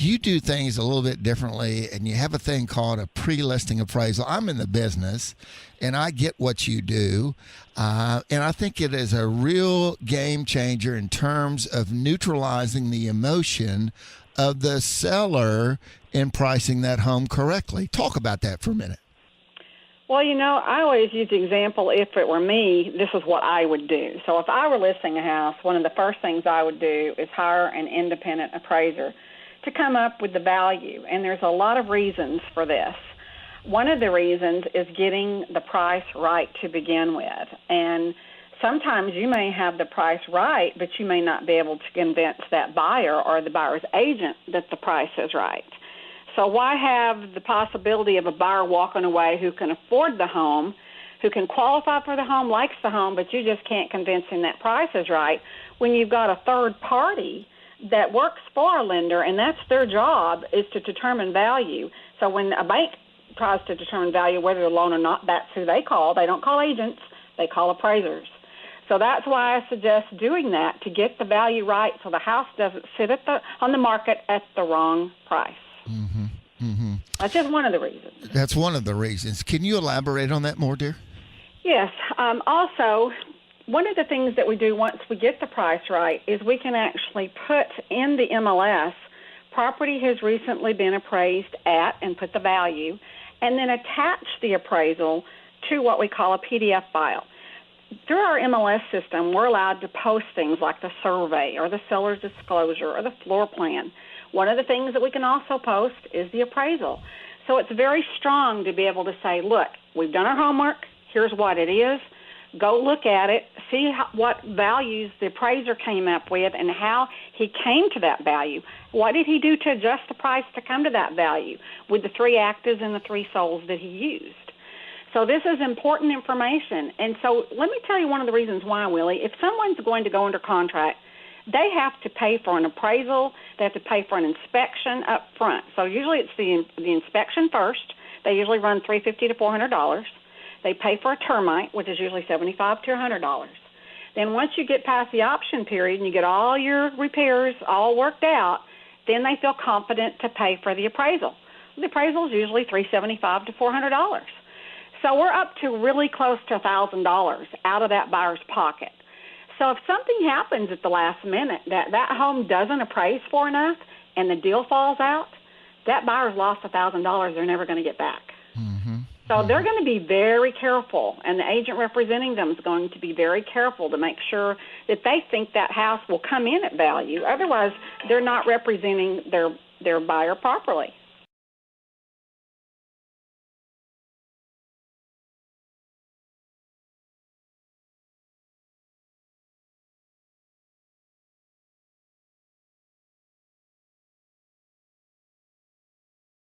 you do things a little bit differently, and you have a thing called a pre-listing appraisal. I'm in the business, and I get what you do, and I think it is a real game changer in terms of neutralizing the emotion of the seller in pricing that home correctly. Talk about that for a minute. Well, I always use the example, if it were me, this is what I would do. So if I were listing a house, one of the first things I would do is hire an independent appraiser to come up with the value. And there's a lot of reasons for this. One of the reasons is getting the price right to begin with. And sometimes you may have the price right, but you may not be able to convince that buyer or the buyer's agent that the price is right. So why have the possibility of a buyer walking away who can afford the home, who can qualify for the home, likes the home, but you just can't convince him that price is right, when you've got a third party that works for a lender, and that's their job, is to determine value. So when a bank tries to determine value, whether the loan or not, that's who they call. They don't call agents. They call appraisers. So that's why I suggest doing that, to get the value right so the house doesn't sit on the market at the wrong price. Mm-hmm. Mm-hmm. That's just one of the reasons. That's one of the reasons. Can you elaborate on that more, dear? Yes. Also, one of the things that we do once we get the price right is we can actually put in the MLS, property has recently been appraised at, and put the value, and then attach the appraisal to what we call a PDF file. Through our MLS system, we're allowed to post things like the survey or the seller's disclosure or the floor plan. One of the things that we can also post is the appraisal. So it's very strong to be able to say, look, we've done our homework. Here's what it is. Go look at it. See what values the appraiser came up with and how he came to that value. What did he do to adjust the price to come to that value with the 3 actives and the 3 sols that he used? So this is important information. And so let me tell you one of the reasons why, Willie. If someone's going to go under contract, they have to pay for an appraisal. They have to pay for an inspection up front. So usually it's the inspection first. They usually run $350 to $400. They pay for a termite, which is usually $75 to $100. Then once you get past the option period and you get all your repairs all worked out, then they feel confident to pay for the appraisal. The appraisal is usually $375 to $400. So we're up to really close to $1,000 out of that buyer's pocket. So if something happens at the last minute that home doesn't appraise for enough and the deal falls out, that buyer's lost $1,000 they're never going to get back. Mm-hmm. So they're going to be very careful, and the agent representing them is going to be very careful to make sure that they think that house will come in at value. Otherwise, they're not representing their buyer properly.